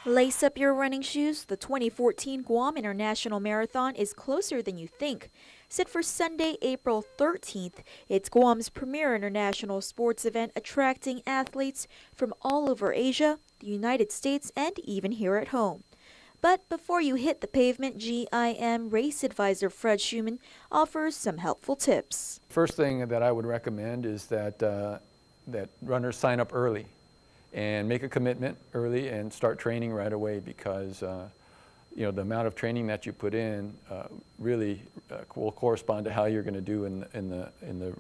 Lace up your running shoes. The 2014 Guam International Marathon is closer than you think. Set for Sunday, April 13th, it's Guam's premier international sports event attracting athletes from all over Asia, the United States, and even here at home. But before you hit the pavement, GIM race advisor Fred Schumann offers some helpful tips. First thing that I would recommend is that runners sign up early and make a commitment early and start training right away, because the amount of training that you put in really will correspond to how you're going to do in the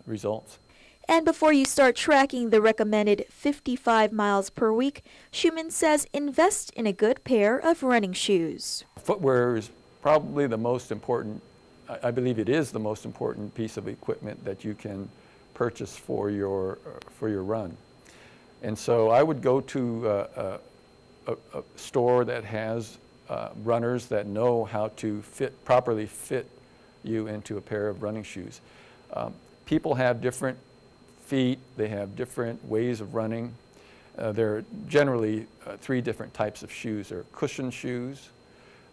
results. And before you start tracking the recommended 55 miles per week, Schumann says invest in a good pair of running shoes. Footwear is probably the most important, I believe it is the most important piece of equipment that you can purchase for your run. And so I would go to a store that has runners that know how to properly fit you into a pair of running shoes. People have different feet, they have different ways of running. There are generally three different types of shoes. There are cushion shoes,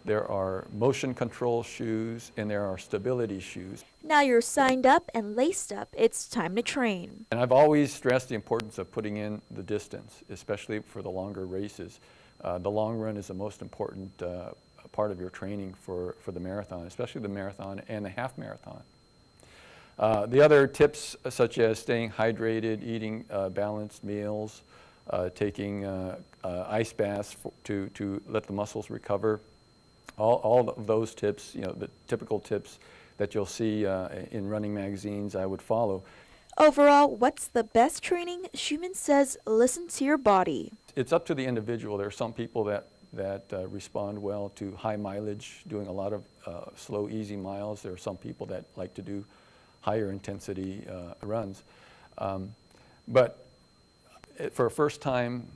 there are motion control shoes, and there are stability shoes. Now you're signed up and laced up, it's time to train. And I've always stressed the importance of putting in the distance, especially for the longer races. The long run is the most important part of your training for the marathon, especially the marathon and the half marathon. The other tips, such as staying hydrated, eating balanced meals, taking ice baths to let the muscles recover, all of those tips, the typical tips that you'll see in running magazines, I would follow. Overall, what's the best training? Schumann says listen to your body. It's up to the individual. There are some people that respond well to high mileage, doing a lot of slow, easy miles. There are some people that like to do higher intensity runs. But for a first-time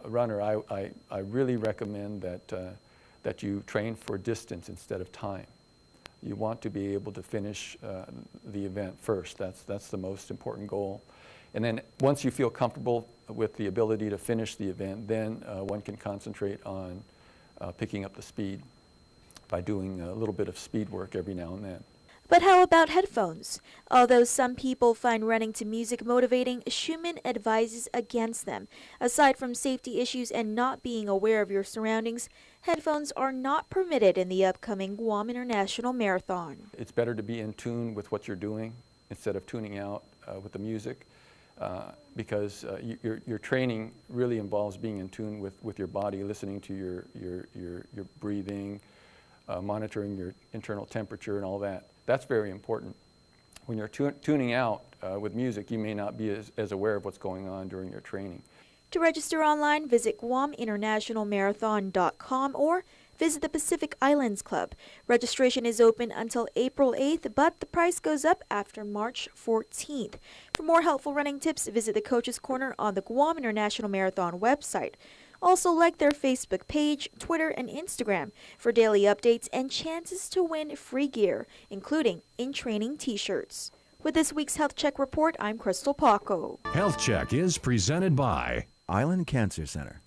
runner, I really recommend that you train for distance instead of time. You want to be able to finish the event first. That's the most important goal. And then once you feel comfortable with the ability to finish the event, then one can concentrate on picking up the speed by doing a little bit of speed work every now and then. But how about headphones? Although some people find running to music motivating, Schumann advises against them. Aside from safety issues and not being aware of your surroundings, headphones are not permitted in the upcoming Guam International Marathon. It's better to be in tune with what you're doing instead of tuning out with the music, because your training really involves being in tune with your body, listening to your breathing, monitoring your internal temperature and all that. That's very important. When you're tuning out with music, you may not be as aware of what's going on during your training. To register online, visit GuamInternationalMarathon.com or visit the Pacific Islands Club. Registration is open until April 8th, but the price goes up after March 14th. For more helpful running tips, visit the Coach's Corner on the Guam International Marathon website. Also like their Facebook page, Twitter, and Instagram for daily updates and chances to win free gear, including in-training t-shirts. With this week's Health Check report, I'm Crystal Paco. Health Check is presented by Island Cancer Center.